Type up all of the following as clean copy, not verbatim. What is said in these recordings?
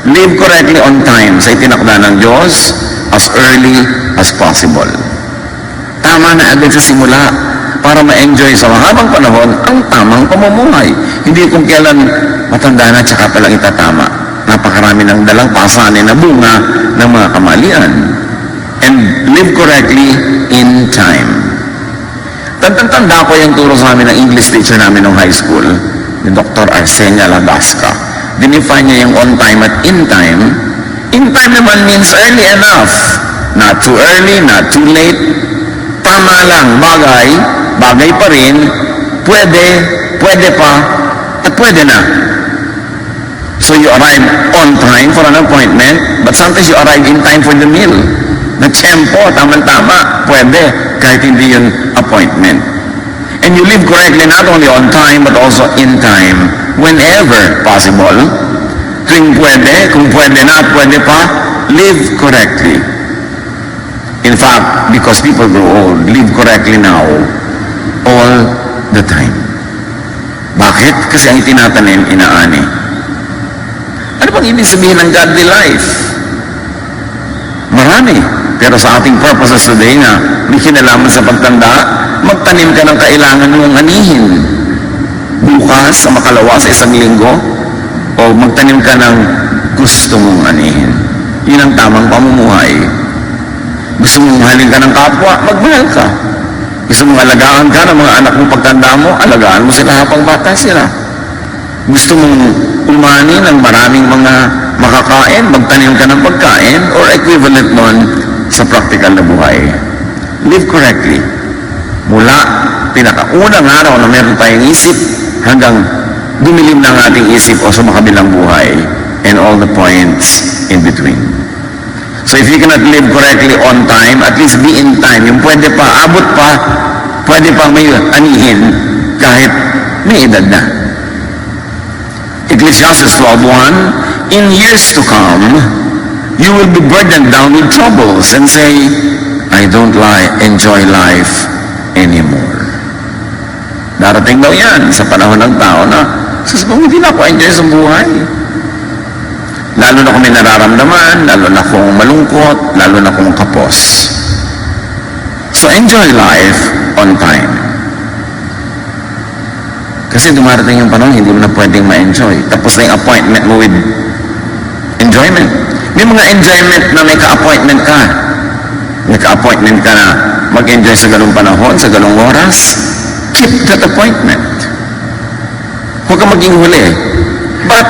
Live correctly on time sa itinakda ng Diyos as early as possible. Tama na agad sa simula para ma-enjoy sa mahabang panahon ang tamang pamumuhay. Hindi kung kailan matanda na tsaka palang itatama. Napakarami ng dalang pasanin na bunga ng mga kamalian. And live correctly in time. Tanda ko yung turo sa amin ng English teacher namin ng high school, ni Dr. Arsenia Ladasca. Dinefine niya yung on time at in time. In time naman means early enough. Not too early, not too late. Tama lang, bagay pa rin, pwede pa, at pwede na. So you arrive on time for an appointment, but sometimes you arrive in time for the meal. Na tiyempo, tama-tama, pwede, kahit hindi yun appointment. And you live correctly not only on time, but also in time, whenever possible. Tuwing pwede, kung pwede na at pwede pa, live correctly. In fact, because people grow old, live correctly now, all the time. Bakit? Kasi ang itinatanim, inaani. Ano bang ibig sabihin ng godly life? Marami. Pero sa ating purposes today na may kinalaman sa pagtanda, magtanim ka ng kailangan mong anihin. Bukas, sa makalawa, sa isang linggo, o magtanim ka ng gusto mong anihin. Yun ang tamang pamumuhay. Gusto mong mahalin ka ng kapwa, magmahal ka. Gusto mong alagaan ka ng mga anak mong pagtanda mo, alagaan mo sila habang bata sila. Gusto mong umani ng maraming mga makakain, magtanim ka ng pagkain, or equivalent nun sa practical na buhay. Live correctly. Mula pinakaunang araw na meron tayong isip hanggang dumilim ng ating isip o sa makabilang buhay and all the points in between. So if you cannot live correctly on time, at least be in time. Yung pwede pa, abot pa, pwede pa may anihin kahit may edad na. Ecclesiastes 12:1, in years to come, you will be burdened down with troubles and say, I don't enjoy life anymore. Darating daw yan sa panahon ng tao na sasabihin, hindi na ako enjoy sa buhay. Lalo na kung may nararamdaman, lalo na kung malungkot, lalo na kung kapos. So enjoy life on time. Kasi dumarating yung panahon, hindi mo na pwedeng ma-enjoy. Tapos na yung appointment mo with enjoyment. May mga enjoyment na may ka-appointment ka. May ka-appointment ka na mag-enjoy sa ganung panahon, sa ganung oras. Keep that appointment. Huwag ka maging huli. But,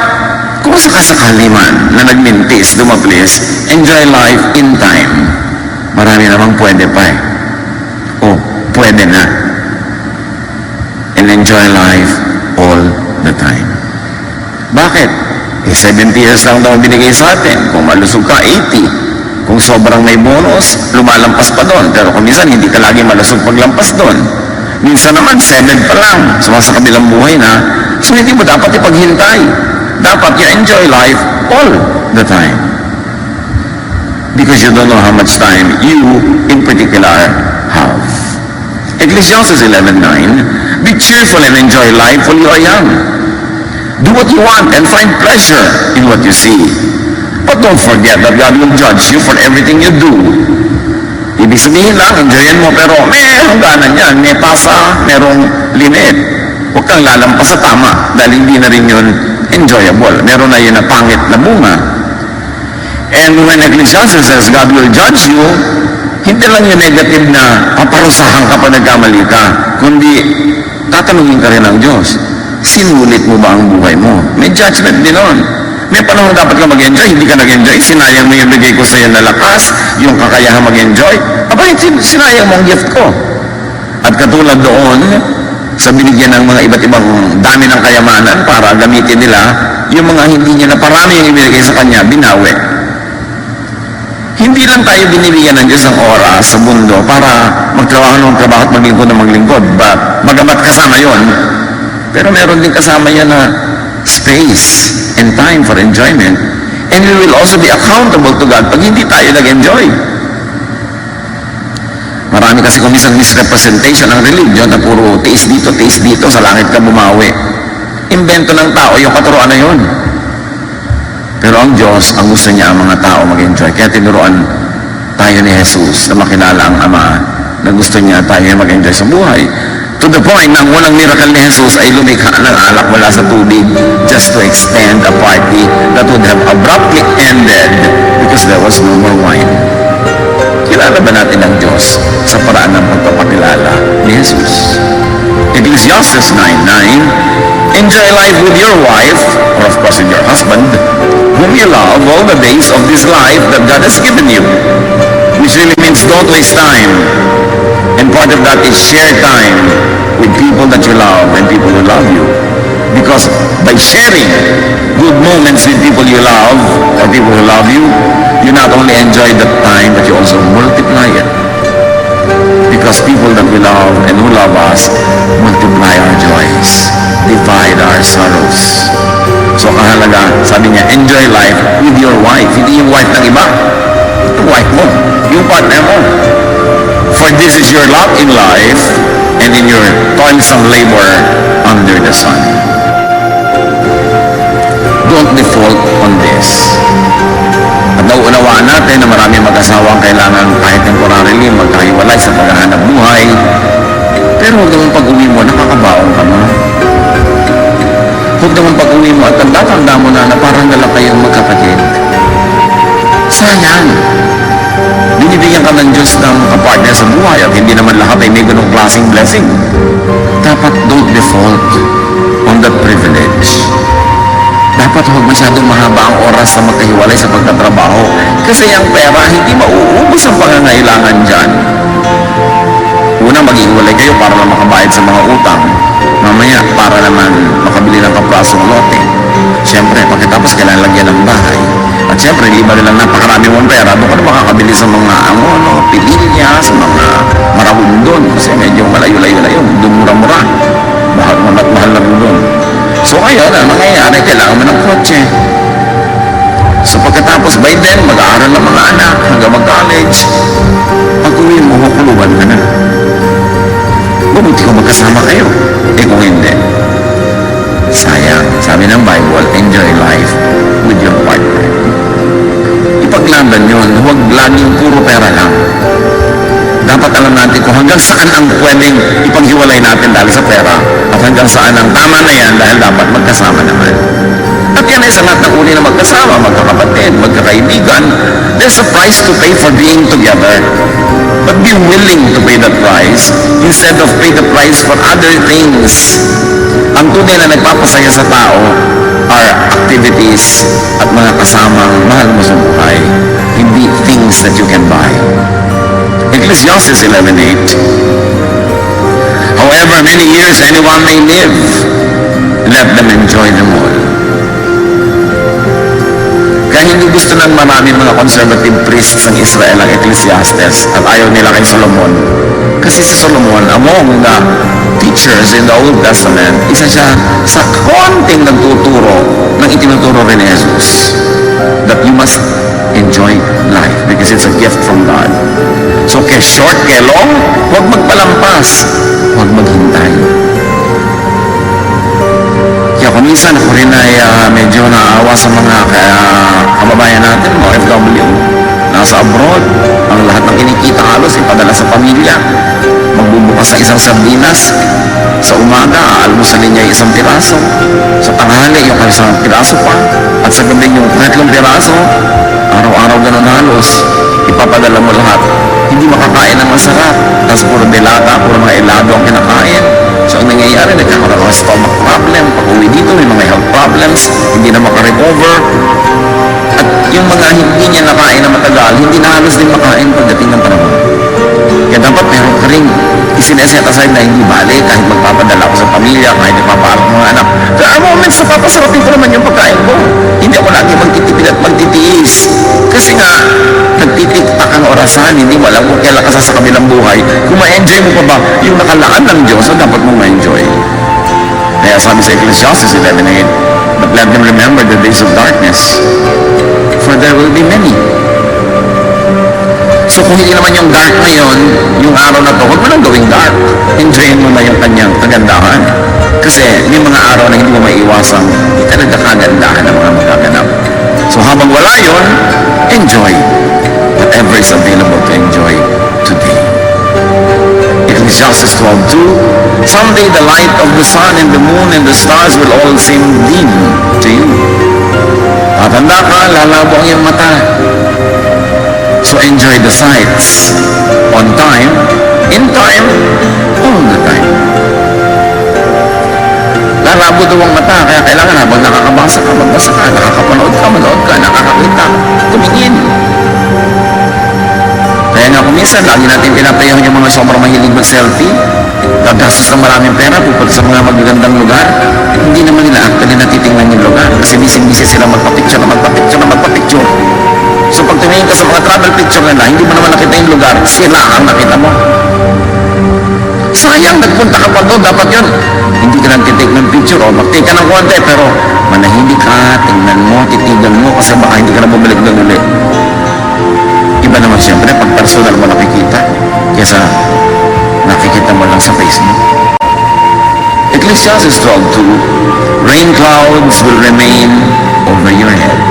kung sakasakali man na nagmintis, dumaplis, enjoy life in time. Marami namang pwede pa eh. O, pwede na. And enjoy life all the time. Bakit? 70 years lang daw binigay sa atin. Kung malusog ka, 80. Kung sobrang may bonus, lumalampas pa doon. Pero kung minsan, hindi ka lagi malusog paglampas doon. Minsan naman, 7 pa lang. Sa kabilang buhay na. So, hindi mo dapat ipaghintay. Dapat you enjoy life all the time. Because you don't know how much time you, in particular, have. Ecclesiastes 11:9, be cheerful and enjoy life while you are young. Do what you want and find pleasure in what you see. But don't forget that God will judge you for everything you do. Ibig sabihin lang, enjoyin mo, pero may hangganan yan, may pasa, merong limit. Huwag kang lalampas sa tama, dahil hindi na rin yun enjoyable. Meron na yun na pangit na bunga. And when Ecclesiastes says God will judge you, hindi lang yung negative na paparusahan ka pa nagkamali ka, kundi tatanungin ka rin ng Diyos. Sinulit mo ba ang buhay mo? May judgment din nun. May panahon dapat ka mag-enjoy, hindi ka nag-enjoy, sinayang mo yung bigay ko sa iyo na lakas, yung kakayahan mag-enjoy, sinayang mo ang gift ko. At katulad doon, sa binigyan ng mga iba't ibang dami ng kayamanan para gamitin nila, yung mga hindi niya na parami yung ibigay sa kanya, binawi. Hindi lang tayo binibigyan ng Diyos ng oras sa mundo para magtrabaho ng trabaho at maglingkod ng maglingkod. Bagamat kasama yon, pero meron din kasama yan na space and time for enjoyment. And we will also be accountable to God pag hindi tayo nag-enjoy. Marami kasi kung minsan misrepresentation ng religion na puro tiis dito, sa langit ka bumawi. Invento ng tao yung katuruan na yun. Pero ang Diyos, ang gusto niya ang mga tao mag-enjoy. Kaya tinuruan tayo ni Jesus na makilala ang Ama na gusto niya tayo mag-enjoy sa buhay. To the point na ang unang miracle ni Jesus ay lumikha ng alak mula sa tubig just to extend a party that would have abruptly ended because there was no more wine. Kilala ba natin ang Diyos sa paraan ng pagpapakilala ni Jesus? Ecclesiastes 9:9, enjoy life with your wife, or of course with your husband, whom you love all the days of this life that God has given you. Which really means don't waste time. And part of that is share time with people that you love and people who love you. Because by sharing good moments with people you love or people who love you, you not only enjoy the time, but you also multiply it. Because people that we love and who love us multiply our joys, divide our sorrows. So kahalaga, sabi niya, enjoy life with your wife. Hindi yung wife ng iba. Yung wife mo, yung partner mo. For this is your lot in life and in your toilsome labor under the sun. Don't default on this. At nauunawaan natin na marami mag-asawang kailangan kahit temporarily magkahiwalay sa paghahanap buhay. Pero huwag naman pag-uwi mo, nakakabaong ka mo. Huwag naman pag-uwi mo at tanda-tanda mo na parang dala kayong magkapatid. Sayang. Binibigyan ka ng Diyos ng kapartner sa buhay at hindi naman lahat ay may ganong klaseng blessing. Dapat don't default on that privilege. Dapat huwag masyadong mahaba ang oras sa magkahiwalay sa pagtatrabaho kasi ang pera hindi mauubos ang pangangailangan dyan. Una, maghihiwalay kayo para lang makabayad sa mga utang. Mamaya, para naman makabili ng kaprasong lote. Siyempre, pagkatapos kailangan lagyan ng bahay. At siyempre, liba nilang napakarami mong pera, doon ka na makakabili sa mga pililya, sa mga marahundon. Kasi medyo malayo-layo na yun. Doon mura-mura. Mahal na doon. So ngayon, ang nangyayari, kailangan mo ng kotse. So pagkatapos, by then, mag-aaral ng mga anak, hanggang mag-college. Pag-uwi mo, hukuluban ka na. Mabuti kung magkasama kayo. Eh kung hindi, sayang. Sabi ng Bible, enjoy life with your partner. Ipaglaban yun, huwag laging puro pera lang. Dapat alam natin kung hanggang saan ang pwedeng ipaghiwalay natin dahil sa pera at hanggang saan ang tama na yan dahil dapat magkasama naman. At yan ay sa lahat ng uli na magkasama, magkakapatid, magkakaibigan. There's a price to pay for being together. But be willing to pay that price instead of pay the price for other things. Ang tunay na nagpapasaya sa tao are activities at mga kasamang mahal mo sa buhay, hindi things that you can buy. Ecclesiastes 11:8, however many years anyone may live, let them enjoy them all. Kaya hindi gusto ng maraming mga conservative priests ng Israel ang Ecclesiastes at ayaw nila kay Solomon. Kasi si Solomon, among the teachers in the Old Testament, isa siya sa konting nagtuturo ng itinuturo rin ni Jesus. That you must enjoy life because it's a gift from God. So kaya short, kaya long, huwag magpalampas, huwag maghintay. Kaya kung minsan ako rin ay medyo naawa sa mga kababayan natin, mga OFW, nasa abroad, ang lahat ng kinikita halos ipadala sa pamilya. Magbubukas sa isang sardinas, sa umaga, aalmusalin niya isang piraso, sa tanghali yung isang piraso pa, at sa gabi yung 3 piraso, araw-araw ganun halos, ipapadala mo lahat. Hindi makakain ng masarap, tapos puro delata, puro mga elado ang kinakain. So ang nangyayari, nagkakaroon ng stomach problem, pag uwi dito may mga health problems, hindi na makarecover. At yung mga hindi niya nakain na matagal, hindi na halos din makain pagdating ng panahon. Kaya dapat meron ka rin isineset aside na hindi bali kahit magpapadala ko sa pamilya, kahit ipapaaral ko mga anak. There are moments na papasarapin ko naman yung pagkain ko. Hindi ako lagi magtitipid at magtitiis. Kasi nga, nagtitiktak ang orasan, hindi mo alam kung kailan ka sa kabilang buhay. Kung ma-enjoy mo pa ba yung nakalaan ng Diyos, so dapat mo ma-enjoy. Kaya sabi sa Ecclesiastes 11:8, but let them remember the days of darkness, for there will be many. So kung hindi naman yung dark ngayon, yung araw na to, huwag mo lang gawing dark. Enjoyin mo na yung kanyang kagandahan. Kasi may mga araw na hindi mo maiiwasang, hindi talaga kagandahan ng mga magaganap. So habang wala yun, enjoy whatever is available to enjoy today. Ecclesiastes 12:2, someday the light of the sun and the moon and the stars will all seem dim to you. Tatanda ka, lalabo ang iyong mata. So enjoy the sights on time, in time, all the time. Lalabo daw ang mata, kaya kailangan habang nakakabasa ka, magbasa ka, nakakapanood ka, manood ka, nakakakita, tumingin. Kaya nga kung minsan, lagi natin pinapayahan yung mga sobrang mahilig mag-selfie, gagastos ng maraming pera, pupunta sa mga magagandang lugar, hindi naman nila actually natitingnan yung lugar kasi bising-bising sila magpa-picture na magpa-picture na magpa-picture. So pag tumingin ka sa mga travel picture nila, hindi mo naman nakita yung lugar, sila ang nakita mo. Sayang, nagpunta ka pa doon, dapat yun. Hindi ka nang titake ng picture o mag-take ka ng konti, pero manahimik ka, tingnan mo, titigan mo, kasi baka hindi ka na bumalik doon ulit. Iba naman siyempre, pag personal mo nakikita, kesa nakikita mo lang sa Facebook. Ecclesiastes 12:2, rain clouds will remain over your head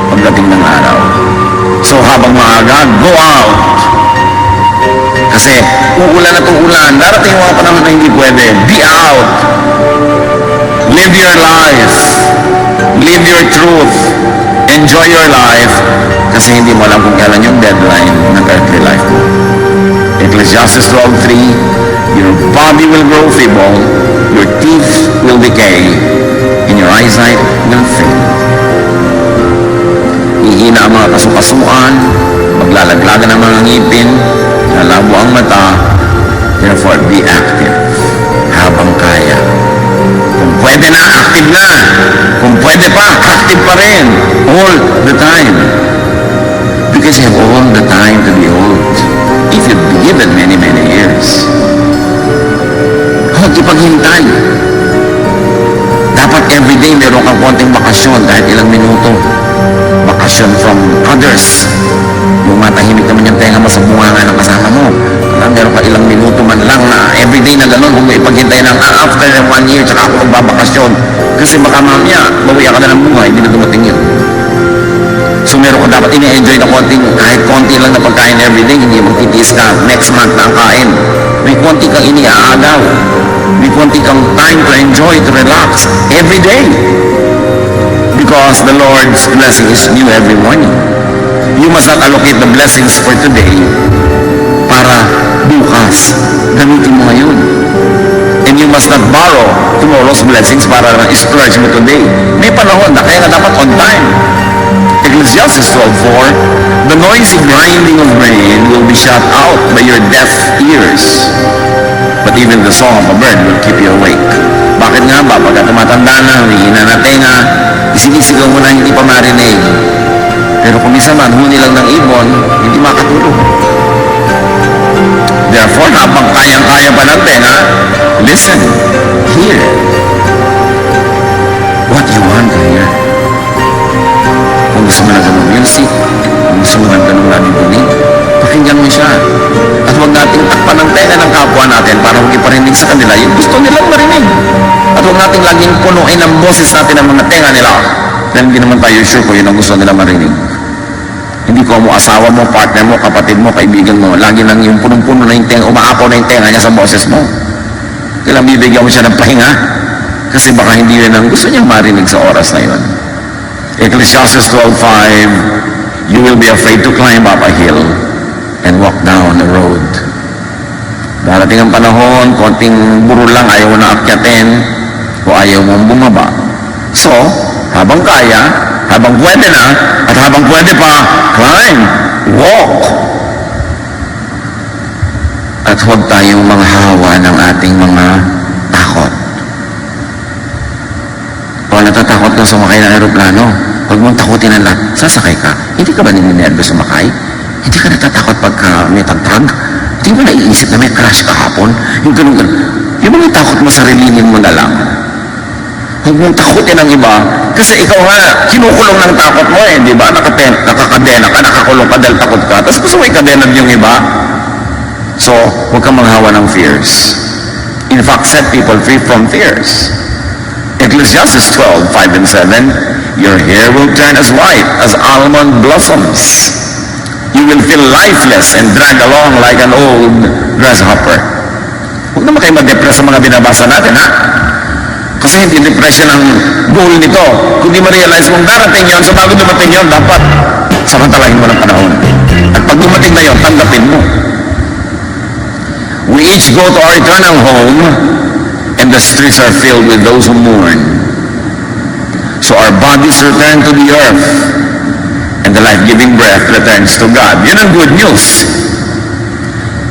pagdating ng araw. So habang maaga, go out. Kasi uulan at uulan, darating yung mga panahon na hindi pwede. Be out. Live your life. Live your truth. Enjoy your life. Kasi hindi mo alam kung kailan yung deadline ng earthly life mo. Ecclesiastes 12:3, your body will grow feeble, your teeth will decay, and your eyesight will fail. Ihina ang mga kasukasuan, maglalaglagan ang mga ngipin, lalabo ang mata, therefore be active habang kaya. Kung pwede na, active na. Kung pwede pa, active pa rin. All the time. Because you have all the time to be old. If you've been given many, many years. Huwag ipaghintay. Dapat everyday meron kang konting bakasyon kahit ilang minuto. Bakasyon from others. Yung matahimik naman yung tenga mo sa bunganga ng kasama mo. Meron ka ilang minuto man lang na everyday na gano'n, huwag mo ipaghintay ng after 1 year tsaka ako magbabakasyon. Kasi baka mamaya, bawiya ka na ng buhay, hindi na dumating yun. So meron ka dapat ini-enjoy na konting, kahit konti lang na pagkain everyday, hindi magtitiis ka next month na ang kain. May konti kang iniaagaw. May konti kang time to enjoy, to relax everyday. Because the Lord's blessing is new every morning. You must not allocate the blessings for today para bukas. Gamitin mo ngayon. And you must not borrow tomorrow's blessings para splurge mo today. May panahon na kaya nga dapat on time. Ecclesiastes 12:4, the noisy grinding of grain will be shut out by your deaf ears. But even the song of a bird will keep you awake. Bakit nga ba? Pagka tumatanda na, humihina na tenga, isinisigaw mo na hindi pa marinig. Pero kung minsan man, huni lang ng ibon, hindi makatulog. Therefore, habang kayang-kaya pa ng tenga, listen, hear what you want to hear. Kung gusto mo na ganun music, kung gusto mo na ganun nadidinig, pakinggan mo siya. At huwag nating takpan ng tenga ng kapwa natin para huwag iparinig sa kanila yung gusto nilang marinig. At huwag nating laging punuin ang boses natin ng mga tenga nila. Dahil hindi naman tayo sure kung yun ang gusto nila marinig. Hindi ko mo asawa mo, partner mo, kapatid mo, kaibigan mo, lagi lang yung punong-puno na yung tenga, umaapaw na yung tenga niya sa boses mo. Kailang bibigyan mo siya ng pahinga kasi baka hindi yun ang gusto niyang marinig sa oras na yun. Ecclesiastes 12:5, you will be afraid to climb up a hill and walk down the road. Darating ang panahon, konting buro lang, ayaw mo na akyatin o ayaw mong bumaba. So, habang kaya, habang pwede na, at habang pwede pa, climb, walk. At huwag tayong manghawa ng ating mga takot. O natatakot ka sumakay ng aeroplano, huwag mong takutin ang lahat. Sasakay ka. Hindi ka ba nininervous sumakay? Hindi ka natatakot pagka may tagtag? Hindi mo naiisip na may crash kahapon? Yung ganun-ganun. Yung mga takot mo, sarilinin mo na lang. Huwag mong takutin ang iba. Kasi ikaw nga, kinukulong ng takot mo eh, di ba? Nakakadena ka, nakakulong ka dahil takot ka. Tapos gusto mo ikadenad yung iba. So, huwag kang manghawa ng fears. In fact, set people free from fears. Ecclesiastes 12:5 and 7, Your hair will turn as white as almond blossoms. You will feel lifeless and drag along like an old grasshopper. Huwag naman kayo mag-depress sa mga binabasa natin, ha? Kasi hindi depression ang goal nito. Kung di ma-realize mong darating yon, so bago dumating yon, dapat samantalahin mo ng panahon. At pag dumating na yon, tanggapin mo. We each go to our eternal home, and the streets are filled with those who mourn. So our bodies return to the earth, and the life-giving breath returns to God. Yun ang good news.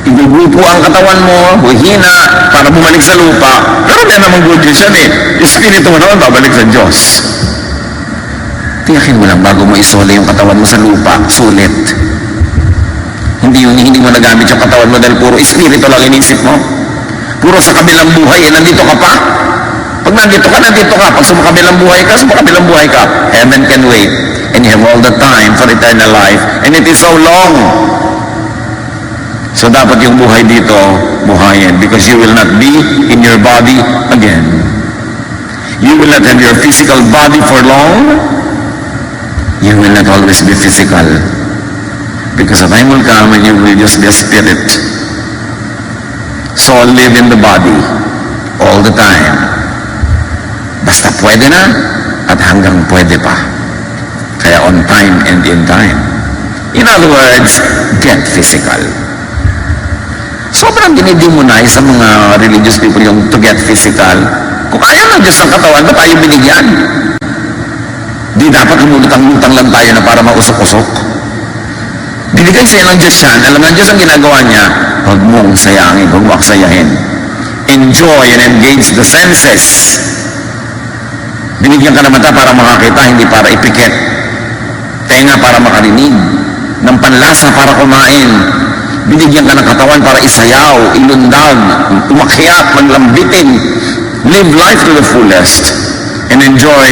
Igugrupo ang katawan mo, hihina, para bumalik sa lupa. Pero may namang good news yan eh. Espiritu mo naman babalik sa Diyos. Tiyakin mo lang bago mo isole yung katawan mo sa lupa, sulit. Hindi mo nagamit yung katawan mo dahil puro espiritu lang inisip mo. Puro sa kabilang buhay, nandito ka pa. Pag nandito ka, nandito ka. Pag sumakabilang buhay ka, sumakabilang buhay ka. Heaven can wait. And you have all the time for eternal life. And it is so long. So dapat yung buhay dito, buhayin. Because you will not be in your body again. You will not have your physical body for long. You will not always be physical. Because a time will come when you will just be a spirit. So live in the body all the time. Basta pwede na at hanggang pwede pa. Kaya on time and in time. In other words, get physical. Sobrang dinidemonize sa mga religious people yung to get physical. Kung ayaw ng Diyos ang katawan, ba't tayo binigyan? Di dapat lumutang-lutang lang tayo na para mausok-usok. Binigay sa'yo ng Diyos yan. Alam ng Diyos ang ginagawa niya, huwag mong sayangin, huwag mo aksayahin. Enjoy and engage the senses. Binigyan ka naman ta para makakita, hindi para ipikit. Tenga para makarinig. Ng panlasa para kumain. Binigyan ka ng katawan para isayaw, ilundag, umakyat, maglambitin. Live life to the fullest and enjoy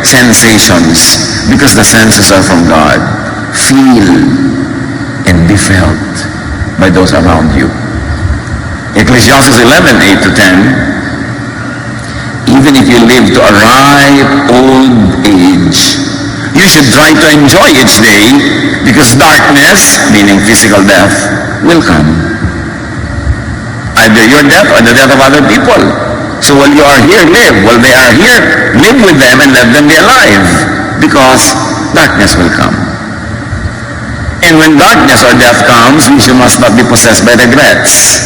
sensations because the senses are from God. Feel and be felt by those around you. Ecclesiastes 11:8 to 10. Even if you live to a ripe old age, you should try to enjoy each day because darkness, meaning physical death, will come. Either your death or the death of other people. So while you are here, live. While they are here, live with them and let them be alive. Because darkness will come. And when darkness or death comes, we must not be possessed by regrets.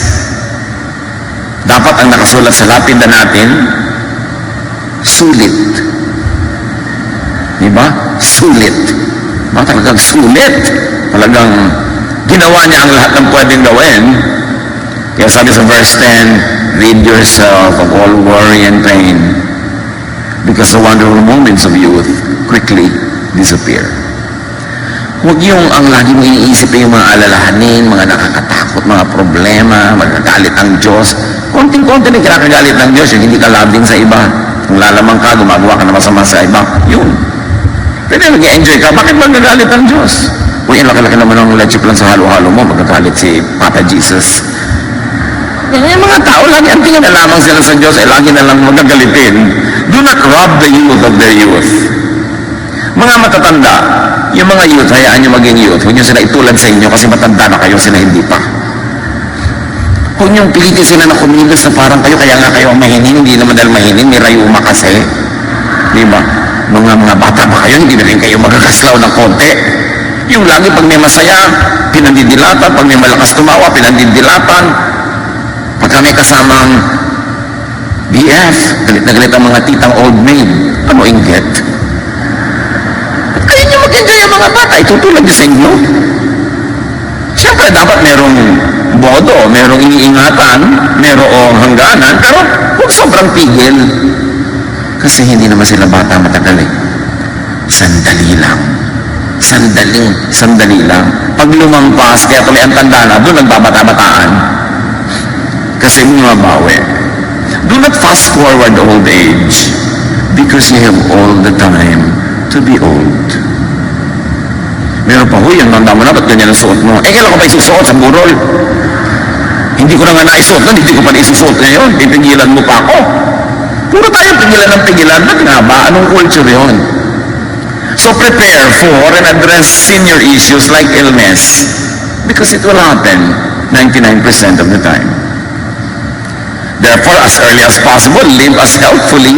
Dapat ang nakasulat sa lapida natin, sulit. Diba? Sulit. Ba talagang sulit? Talagang ginawa niya ang lahat ng pwedeng gawin. Kaya sabi sa verse 10, rid yourself of all worry and pain because the wonderful moments of youth quickly disappear. Huwag yung ang lagi mo iniisip yung mga alalahanin, mga nakakatakot, mga problema, magagalit ang Diyos. Konting-konti na kinakagalit ng Diyos, yung hindi ka loving sa iba. Kung lalamang ka, gumagawa ka na masama sa iba. Yun. Pwede nag-enjoy ka, bakit magagalit ang Diyos? Uy, ang laki-laki naman ng leche plan sa halo-halo mo, magagalit si Papa Jesus. Yung mga tao, lagi ang tingin na lamang sila sa Diyos, lagi na lang magagalitin. Do not rob the youth of their youth. Mga matatanda, yung mga youth, hayaan nyo maging youth. Huwag nyo sila itulad sa inyo kasi matanda na kayo, sila hindi pa. Huwag nyo pilitin sila na kumilos na parang kayo, kaya nga kayo ang mahinin, hindi naman dahil mahinin, may rayuma kasi. Diba? Mga bata pa kayo, hindi na rin kayo magkakaslaw ng konti. Yung lagi pag may masaya, pinandidilatan, pag may malakas tumawa, pinandidilatan. Pag may kasamang BF, galit na galit ang mga titang old maid, ano inggit? Kaya nyo mag-enjoy ang mga bata, itutulad nyo sa inyo. Siyempre, dapat merong bodo, merong iniingatan, merong hangganan, pero huwag sobrang pigil. Kasi hindi naman sila bata matagal eh. Sandali lang. Sandali lang. Pag lumampas, kaya tuloy ang tanda na, doon nagbabata-bataan. Kasi bumabawi. Do not fast forward old age because you have all the time to be old. Meron pa, huy, ang tanda mo na, ba't ganyan ang suot mo? Kailan ko pa isusuot sa burol? Hindi ko na nga naisuot nun, hindi ko pa naisusuot ngayon. Pipigilan mo pa ako. Puro tayo pigilan ng pigilan. Ba't nga ba? Anong culture yun? So prepare for and address senior issues like illness because it will happen 99% of the time. Therefore, as early as possible, live as healthfully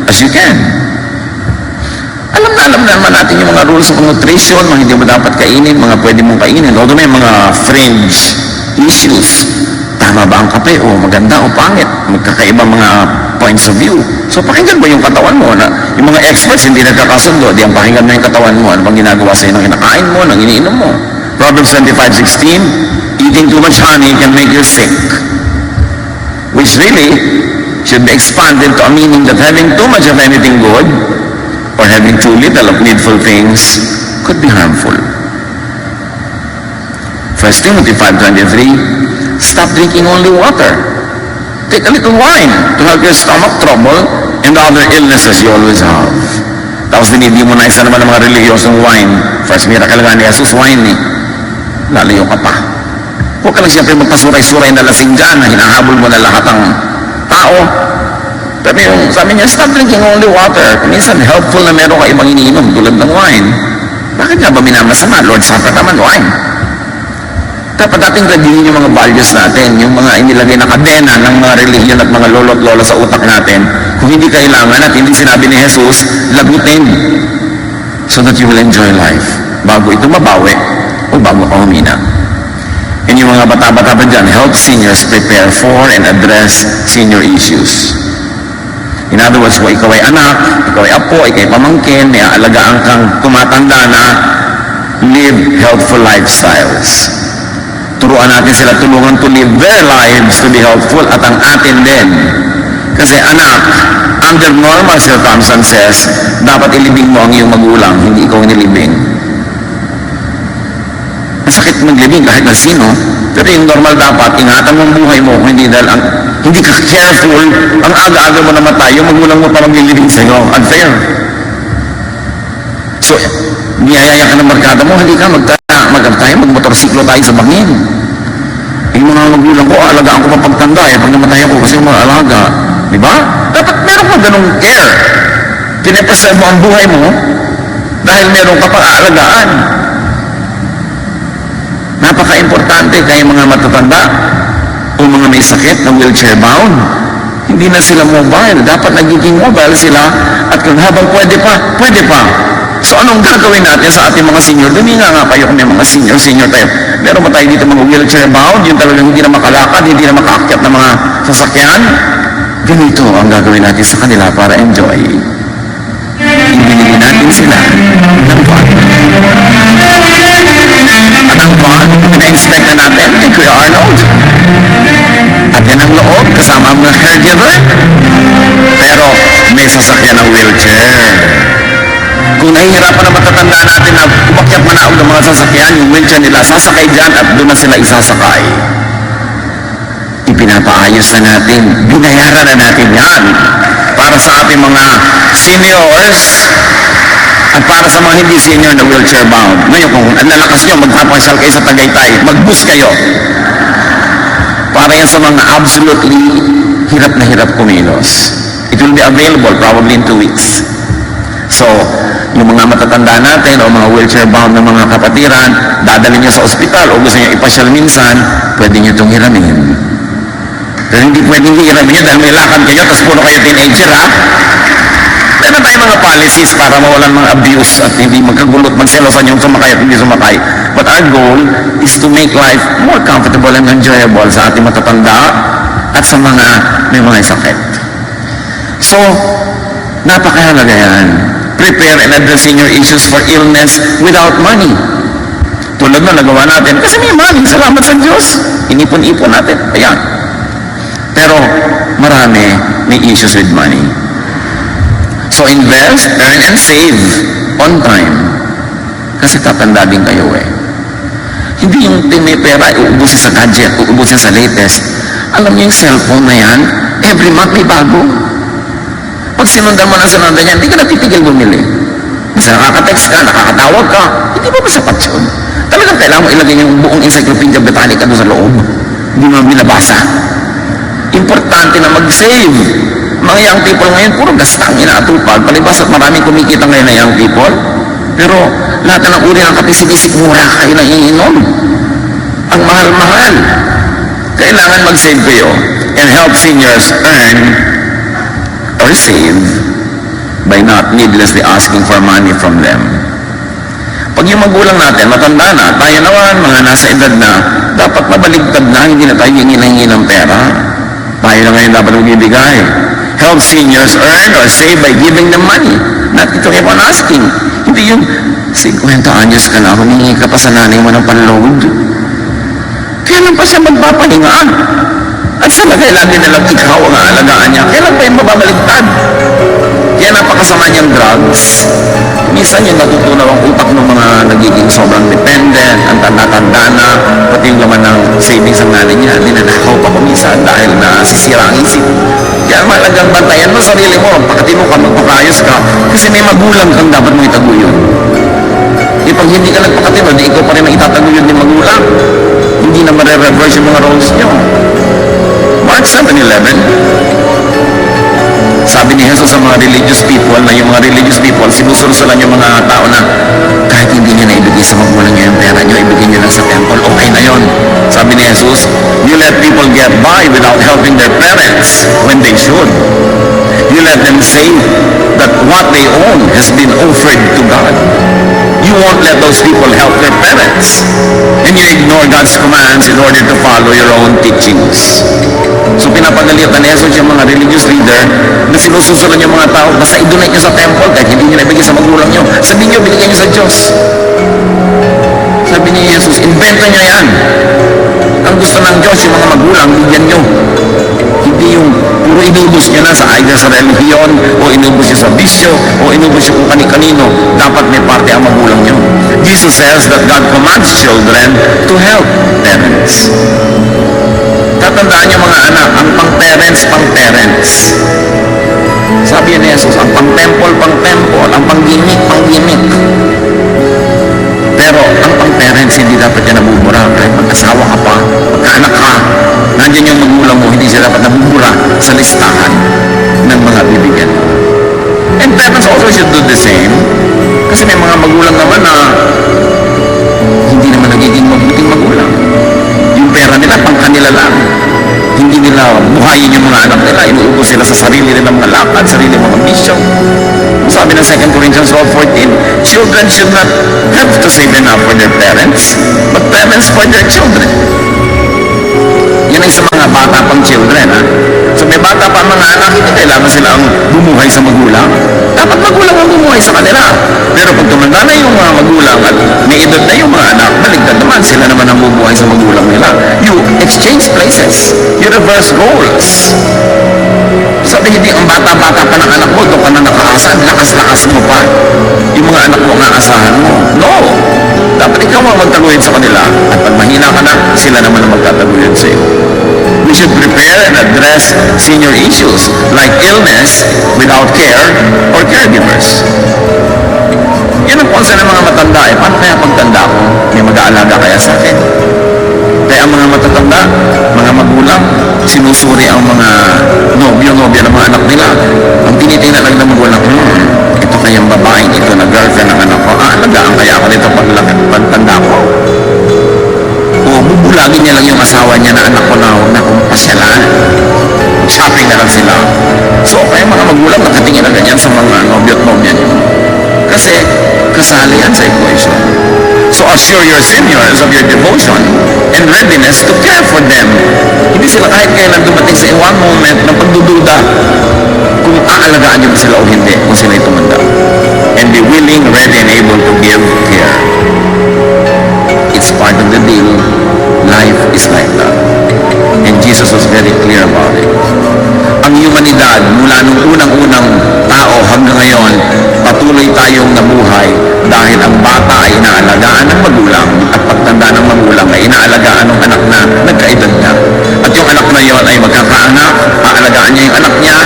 as you can. Alam na naman natin yung mga rules of nutrition, mga hindi mo dapat kainin, mga pwede mong kainin. Although may mga fringe issues. Tama ba ang kape? O maganda o pangit? Magkakaiba mga points of view. So pakinggan mo yung katawan mo. Na, yung mga experts hindi nagkakasundo. Di ang pakinggan mo yung katawan mo. Ano bang ginagawa sa'yo ng kinakain mo, ng iniinom mo? Proverbs 25:16, eating too much honey can make you sick. Which really should be expanded to a meaning that having too much of anything good or having too little of needful things could be harmful. 1 Timothy 5:23, stop drinking only water. Take a little wine to help your stomach trouble and the other illnesses you always have. Tapos dinidemonize na naman ng mga reliyosong wine. First miracle nga ni Jesus, wine eh. Lalayo ka pa. Huwag ka lang siyempre magpasuray-suray na lasing dyan na hinahabol mo na lahat ng tao. Pero yung sabi niya, stop drinking only water. Minsan helpful na meron ka ibang iniinom tulad ng wine. Bakit nga ba minamasama? Lord Supper naman, wine. Dapat natin reviewin yung mga values natin, yung mga inilagay na kadena ng mga religion at mga lolo't lola sa utak natin. Kung hindi kailangan at hindi sinabi ni Jesus, lagutin so that you will enjoy life. Bago ito mabawi o bago ka humina. And yung mga bata-bata ba dyan, help seniors prepare for and address senior issues. In other words, kung ikaw ay anak, ikaw ay apo, ikaw ay pamangkin, may aalagaan kang tumatanda na, live healthful lifestyles. Turuan natin sila tulungan to live their lives to be healthful at ang atin din. Kasi anak, under normal circumstances, dapat ilibing mo ang iyong magulang, hindi ikaw nilibing. Masakit maglibing kahit na sino, pero yung normal dapat, ingatan mo ang buhay mo, hindi dahil hindi ka careful, ang aga-aga mo namatay, yung magulang mo pa maglilibing sa'yo. Unfair. So, niyayaya ka ng barkada mo, hindi ka magmotorsiklo tayo sa bangin. Yung mga magulang ko, alagaan ko pa pagtanda, pag namatay ako kasi mga alaga. Di ba? Dapat meron ka ganong care. Pinepreserve mo ang buhay mo dahil meron ka pang aalagaan. Napaka-importante kaya mga matatanda o mga may sakit na wheelchair bound. Hindi na sila mobile. Dapat nagiging mobile sila at kung habang pwede pa. So anong gagawin natin sa ating mga senior? Duminga nga kayo kung may mga senior tayo. Meron ba tayo dito mga wheelchair bound? Yung talagang hindi na makalakad, hindi na makaakyat ng mga sasakyan? Ganito ang gagawin natin sa kanila para enjoy. Ibinigin natin sila ng buwan. At ang buwan, pina-inspect na natin kay Kuya Arnold. At yan ang loob, kasama ang mga caregiver. Pero may sasakyan ng wheelchair. Kung nahihirapan na matatanda natin na umakyat manaog ng mga sasakyan, yung wheelchair nila, sasakay dyan at doon na sila isasakay. Ipinapaayos na natin, binayaran na natin yan para sa ating mga seniors at para sa mga hindi senior na wheelchair bound. Ngayon, kung ang lalakas nyo, magpapasyal kayo sa Tagaytay, mag-bus kayo. Para yan sa mga absolutely hirap na hirap kumilos. It will be available probably in 2 weeks. So, yung mga matatanda natin o mga wheelchair bound na mga kapatiran, dadalhin nyo sa ospital o gusto nyo ipasyal minsan, pwede nyo itong hiramin. Pero hindi pwedeng hiramin nyo dahil may lakad kayo, tapos puro kayo teenager, ha? Meron tayo mga policies para mawalan mga abuse at hindi magkagulot, magselosan yung sumakay at hindi sumakay. But our goal is to make life more comfortable and enjoyable sa ating matatanda at sa mga may mga sakit. So, napakahalaga yan. Prepare and address senior issues for illness without money. Tulad na nagawa natin, kasi may money, salamat sa Diyos. Inipon-ipon natin, ayan. Pero marami may issues with money. So invest, earn, and save on time. Kasi tatanda din kayo eh. Hindi yung may pera, uubusin sa gadget, uubusin sa latest. Alam niyo yung cellphone na yan, every month may bago. Pag sinundan mo na sinundan niya, hindi ka natitigil bumili. Kasi nakaka-text ka, nakakatawag ka, hindi ba sapat yun? Talagang kailangan mo ilagay yung buong Encyclopedia Britannica doon sa loob. Hindi mo binabasa. Importante na mag-save. Mga young people ngayon, puro gasta ang inaatupag. Palibas at maraming kumikita ngayon na young people. Pero lahat ng uri ng kape, sinisikmura kayo na iinom. Ang mahal-mahal. Kailangan mag-save kayo and help seniors earn or save by not needlessly asking for money from them. Pag yung magulang natin, matanda na, tayo naman, mga nasa edad na, dapat mabaligtad na, hindi na tayo hingi ng pera. Tayo na ngayon dapat magbibigay. Help seniors earn or save by giving them money. Not to keep on asking. Hindi yung 50 anyos ka na, humingi ka pa sa nanay mo ng panload. Kailan pa siya magpapahinga? At sa lagay-lagi na lang ikaw ang aalagaan niya, kailan pa yung mababaligtad? Kaya napakasama niyang drugs. Minsan yung natutunaw ang utak ng mga nagiging sobrang dependent, ang tanda-tanda na, pati yung laman ng savings ang nanay niya, ninanakaw pa kuminsan dahil nasisira ang isip. Kaya malagang bantayan mo sarili mo, pakatino ka, magpapayos ka, kasi may magulang kang dapat mo itaguyod. Pag hindi ka nagpakatino, di ikaw pa rin ang itataguyod ng magulang. Hindi na mare-reverse yung mga roles niyo. Mark 7:11, sabi ni Jesus sa mga religious people, na yung mga religious people, sinusursulan yung mga tao na kahit hindi nyo na ibigay sa magulang nyo yung pera nyo, ibigay nyo lang sa temple, okay na yon. Sabi ni Jesus, you let people get by without helping their parents when they should. You let them say that what they own has been offered to God. You won't let those people help their parents. And you ignore God's commands in order to follow your own teachings. So pinapagalitan ni Jesus yung mga religious leader na sinususulan yung mga tao, basta i-donate nyo sa temple kahit hindi nyo naibigay sa magulang nyo. Sabihin nyo, binigyan nyo sa Diyos. Sabi ni Jesus, invento nyo yan. Ang gusto ng Diyos, yung mga magulang, bigyan nyo. Hindi yung puro inubos nyo na sa either sa relihiyon, o inubos nyo sa bisyo, o inubos nyo kung kani-kanino. Dapat may parte ang magulang nyo. Jesus says that God commands children to help parents. Tatandaan nyo mga anak, ang pang-parents. Sabi ni Jesus, ang pang-temple, ang pang-gimmick. Pero ang pang-parents, hindi dapat yan nabubura. Kahit mag-asawa ka pa, magkaanak ka, nandiyan yung magulang mo, hindi siya dapat nabubura sa listahan ng mga bibigyan. And parents also should do the same. Kasi may mga magulang naman na hindi naman nagiging mabuting magulang. Yung pera nila, pang kanila lang. Hindi nila buhayin yung mga anak nila. Inuubos sila sa sarili nilang mga lakad, sarili mga bisyo. Sabi ng 2 Corinthians 12:14, children should not have to save enough for their parents, but parents for their children. Yan ay sa mga bata pang children, ha? So may bata pa mga anak, hindi kailangan silang bumuhay sa magulang. Dapat magulang ang bumuhay sa kanila. Pero pag tumanda na yung mga magulang at may edad na yung mga anak, baligtad naman, sila naman ang bumuhay sa magulang nila. You exchange places. You reverse roles. Sabi, hindi ang bata-bata pa ng anak mo, doon ka na nakaasan, lakas-lakas mo pa. Yung mga anak mo ang aasahan mo. No! Dapat ikaw ang magtaguyod sa kanila. At pag mahina ka na, sila naman ang magtataguyod sa iyo. We should prepare and address senior issues like illness without care or caregivers. Yan ang konsa ng mga matanda. Paano kaya pagtanda ko? May mag-aalaga kaya sa akin? Kaya ang mga matatanda, mga magulang, sinusuri ang mga nobyo-nobyo ng mga anak nila. Ang tinitingnan lang ng magulang, ito kayang babaeng ito na girlfriend ng anak ko. Alagaan kaya ako nito pagtanda ko. O bubulagin niya lang yung asawa niya na anak ko na huwag na kong pasyalan. Shopping na lang sila. So kaya mga magulang nakatingin na ganyan sa mga nobyo-nobyo niyo. Kasi kasali yan sa equation. So assure your seniors of your devotion and readiness to care for them. Hindi sila kahit kailan dumating sa one moment ng pagdududa kung aalagaan niyo ba sila o hindi kung sila tumanda. And be willing, ready, and able to give care. It's part of the deal. Life is like that. And Jesus was very clear about it. Ang humanidad, mula nung unang-unang tao hanggang ngayon, patuloy tayong nabuhay dahil ang bata ay inaalagaan ng magulang at pagtanda ng magulang ay inaalagaan ng anak na nagkaedad na. At yung anak na yon ay magkakaanak, aalagaan niya yung anak niya,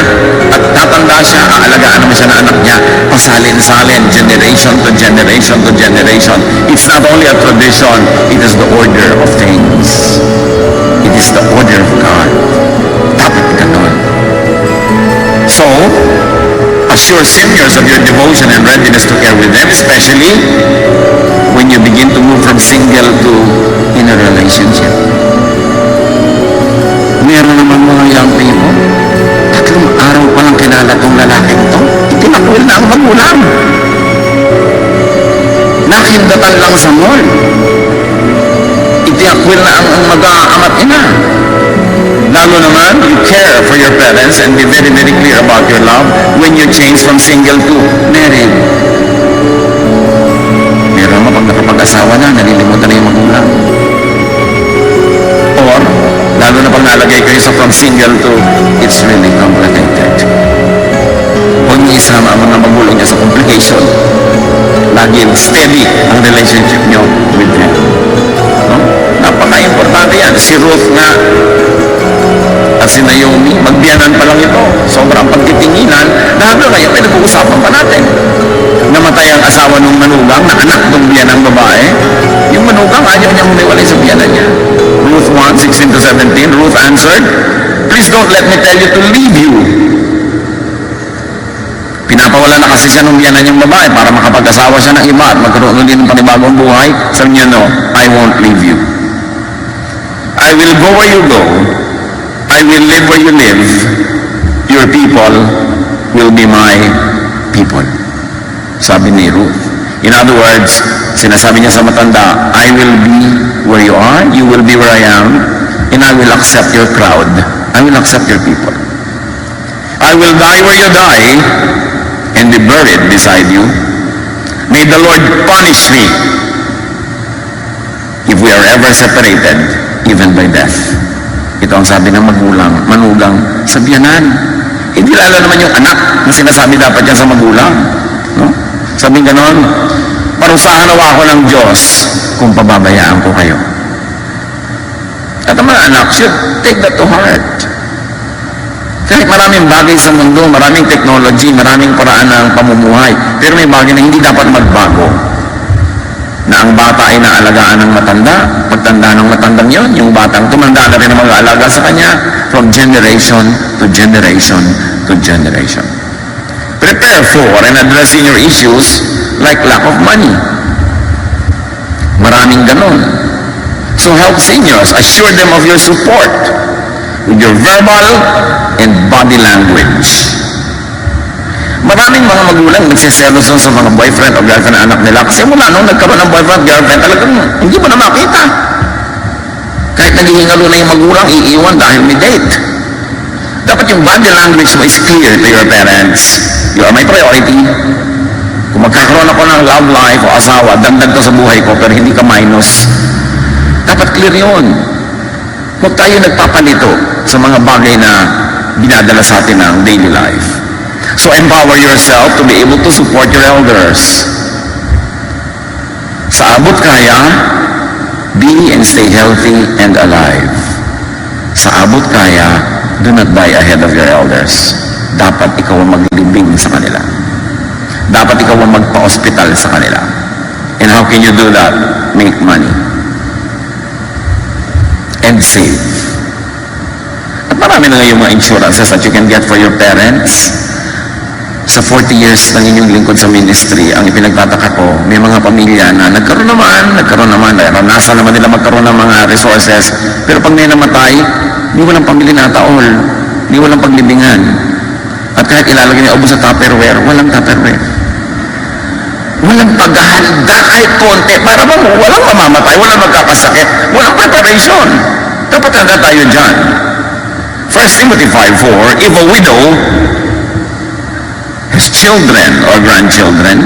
at tatanda siya, aalagaan naman siya ng anak niya, pasalin-salin, generation to generation to generation. It's not only a tradition, it is the order of things. It is the order of God. Dapat ganun. So, assure seniors of your devotion and readiness to care with them, especially when you begin to move from single to in a relationship. Meron naman mga young people, 3 araw pa lang kilala tong lalaking to, itinakwil na ang magulang. Nakindatan lang sa mall. Itiakwil na ang mag-aama't ina. Lalo naman, you care for your parents and be very, very clear about your love when you change from single to married. Pero pag nakapag-asawa na, nalilimutan na yung magulang. Or, lalo na pag nalagay kayo sa from single to, it's really complicated. Huwag niyo isama ang mga magulang niya sa complication. Laging steady ang relationship niyo with them. No? Napaka-importante yan. Si Ruth nga at si Naomi, magbiyanan pa lang ito. Sobrang pagtitinginan. Lalo ngayon, may nag-uusapan pa natin. Namatay ang asawa ng manugang, na anak ng biyanang babae. Yung manugang, ayaw niya humiwalay sa biyanan niya. Ruth 1:16-17, Ruth answered, "Please don't let me tell you to leave you." Pinapawala na kasi siya ng biyanan niyang babae para makapag-asawa siya ng iba at magkaroon ulit ng panibagong buhay. Sabi niya, "No, I won't leave you. I will go where you go. I will live where you live. Your people will be my people." Sabi ni Ruth. In other words, sinasabi niya sa matanda, I will be where you are, you will be where I am, and I will accept your crowd. I will accept your people. I will die where you die, and be buried beside you. May the Lord punish me if we are ever separated, even by death. Ito ang sabi ng manugang sa biyanan. Hindi lalo naman yung anak na sinasabi dapat yan sa magulang. No? Sabi ganon, parusahan nawa ako ng Diyos kung pababayaan ko kayo. At ang mga anak should take that to heart. Kahit maraming bagay sa mundo, maraming technology, maraming paraan ng pamumuhay, pero may bagay na hindi dapat magbago. Na ang bata ay naalagaan ng matanda, pagtanda ng matandang yon, yung batang tumanda na rin ang mag-aalaga sa kanya from generation to generation to generation. Prepare for and addressing your issues like lack of money. Maraming ganon. So help seniors, assure them of your support with your verbal and body language. Maraming mga magulang nagsiselos sa mga boyfriend o girlfriend na anak nila kasi mula nung nagkaroon ng boyfriend girlfriend talagang hindi mo na makita. Kahit naghihingalo na yung magulang, iiwan dahil may date. Dapat yung body language mo is clear to your parents. You are my priority. Kung magkakaroon ako ng love life o asawa, dagdag to sa buhay ko pero hindi ka minus. Dapat clear yun. Huwag tayo nagpapalito sa mga bagay na binadala sa atin ng daily life. So empower yourself to be able to support your elders. Sa abot kaya, be and stay healthy and alive. Sa abot kaya, do not die ahead of your elders. Dapat ikaw ang maglibing sa kanila. Dapat ikaw ang magpa-hospital sa kanila. And how can you do that? Make money. And save. At marami na ngayong mga insurances that you can get for your parents. Sa 40 years ng inyong lingkod sa ministry, ang ipinagtataka ko, may mga pamilya na nagkaroon naman, naranasan naman nila magkaroon ng mga resources, pero pag may namatay, hindi walang pambili na taol, hindi walang paglibingan. At kahit ilalagay niya ubos sa Tupperware, walang Tupperware. Walang paghahanda kahit konti, para bang walang mamamatay, walang magkakasakit, walang preparation. Dapat handa tayo dyan. 1 Timothy 5:4, if a widow has children or grandchildren,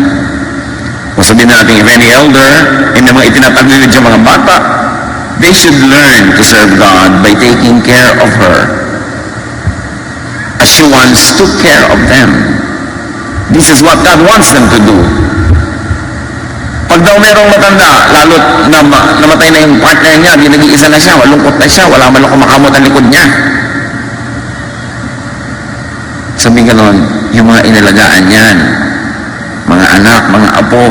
o sabihin natin, if any elder, yung mga itinatagilid sa mga bata, they should learn to serve God by taking care of her as she once took care of them. This is what God wants them to do. Pag daw merong matanda, lalo na namatay na yung partner niya, di nag-iisa na siya, walungkot na siya, wala man lang kumakamot ang likod niya. Sabi ganon, yung mga inalagaan niyan, mga anak, mga apo,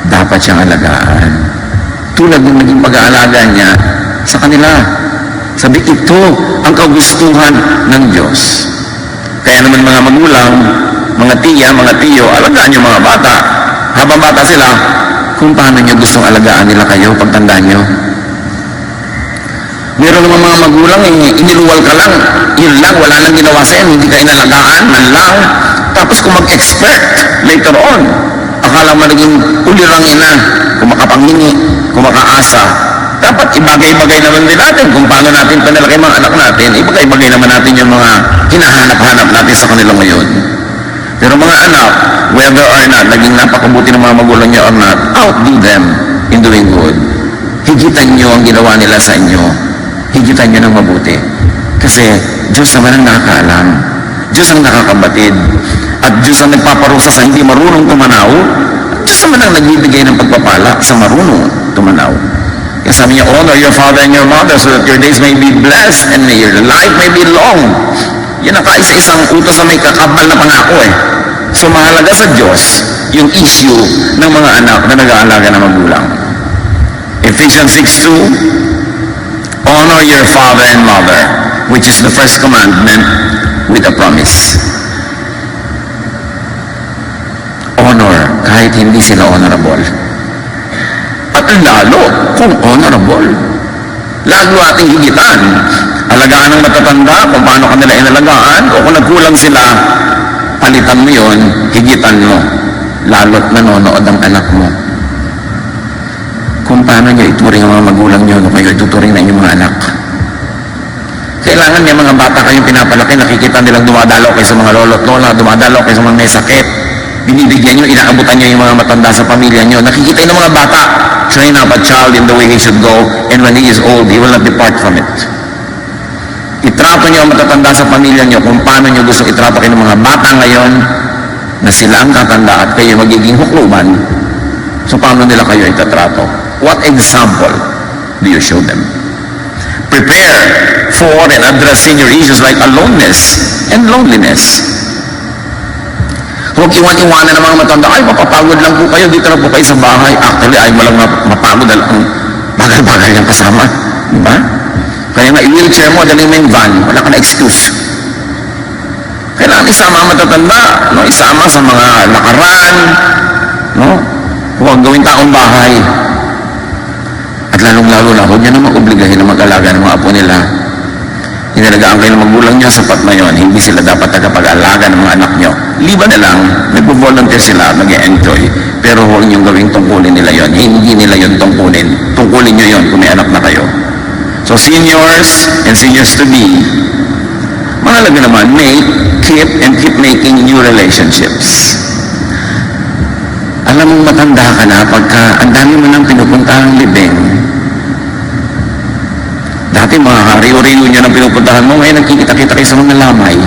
dapat siyang alagaan. Tulad ng naging pag-aalaga niya sa kanila. Sabi, ito ang kagustuhan ng Diyos. Kaya naman mga magulang, mga tiya, mga tiyo, alagaan yung mga bata. Habang bata sila, kung paano nyo gustong alagaan nila kayo pagtanda nyo. Meron naman mga magulang, iniluwal ka lang, yun lang, wala nang ginawa sa'yo, hindi ka inalagaan, man lang. Tapos kung mag-expect later on, akala mo naging ulirangin na, kung makapanghingi, kung makaasa. Dapat ibagay-bagay naman din natin kung paano natin panalaki mga anak natin, ibagay-bagay naman natin yung mga hinahanap-hanap natin sa kanila ngayon. Pero mga anak, whether or not, naging napakabuti ng mga magulang niyo or not, outdo them in doing good. Higitan niyo ang ginawa nila sa inyo. Higitan niyo ng mabuti. Kasi Diyos naman ang nakakaalam. Diyos ang nakakabatid. At Diyos ang nagpaparusa sa hindi marunong tumanaw. Diyos naman ang nagbibigay ng pagpapala sa marunong tumanaw. Kaya sabi niya, honor your father and your mother so that your days may be blessed and your life may be long. Yan ang kaisa-isang utos na may kakabal na pangako eh. So mahalaga sa Diyos yung issue ng mga anak na nag-aalaga ng magulang. Ephesians 6:2, honor your father and mother, which is the first commandment with a promise. Honor kahit hindi sila honorable. At lalo kung honorable. Lalo ating higitan. Alagaan ng matatanda kung paano kanila inalagaan o kung nagkulang sila, palitan mo yun, higitan mo. Lalo't nanonood ang anak mo. Kung paano nyo ituring ang mga magulang nyo, kayo ituturing na inyong mga anak. Kailangan niya mga bata kayong pinapalaki, nakikita nilang dumadalaw kayo sa mga lolo't lola, dumadalaw kayo sa mga may sakit. Binibigyan nyo, inaabutan nyo yung mga matanda sa pamilya nyo. Nakikita ng mga bata, train up a child in the way he should go, and when he is old, he will not depart from it. Itrato nyo ang matatanda sa pamilya nyo kung paano nyo gusto itrato kayo ng mga bata ngayon na sila ang tatanda at kayo magiging hukluban. So paano nila kayo itatrato? What example do you show them? Prepare for and address senior issues like aloneness and loneliness. Huwag iwan-iwanan ng mga matanda, ay mapapagod lang po kayo, dito na po kayo sa bahay. Actually, ay mo lang mapagod dahil ang bagal-bagal yung kasama. Diba? Kaya nga, i-wheelchair mo, dali mo yung van, wala ka na excuse. Kailangan isama ang matatanda, no? Isama sa mga lakaran, no? Huwag gawin taong bahay. At lalong-lalo na, huwag niyo na mag-obligahin na mag-alaga ng mga apo nila. Inalagaan kayo ng magulang niyo, sapat na yun. Hindi sila dapat tagapag-alaga ng mga anak niyo. Liba na lang, nagpo-volunteer sila, nag-e-enjoy. Pero huwag niyong gawing tungkulin nila yon. Hindi nila yon tungkulin. Tungkulin niyo yon kung may anak na kayo. So seniors and seniors to be, mahalaga naman, keep making new relationships. Alam mong matanda ka na pagka ang dami mo nang pinupuntahang libing. Dati mga reunion ang pinupuntahan mo, ngayon nagkikita-kita kayo sa mga lamay.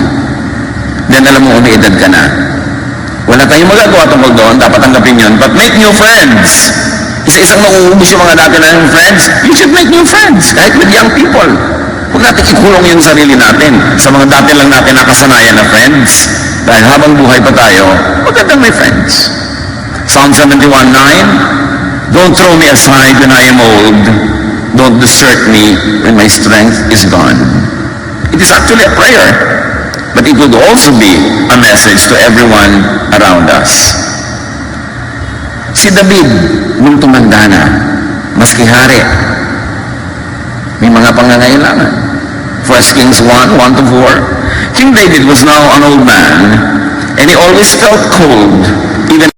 Then alam mo, may edad ka na. Wala tayong magagawa tungkol doon, dapat tanggapin yun. But make new friends. Isa-isang nauubos yung mga dati na yung friends, you should make new friends, kahit with young people. Huwag natin ikulong yung sarili natin sa mga dati lang natin nakasanayan na friends. Dahil habang buhay pa tayo, magandang may friends. Psalm 71:9, don't throw me aside when I am old. Don't desert me when my strength is gone. It is actually a prayer, but it would also be a message to everyone around us. Si David, nung tumanda na, maski hari, may mga pangangailangan. 1 Kings 1:1-4. King David was now an old man, and he always felt cold, even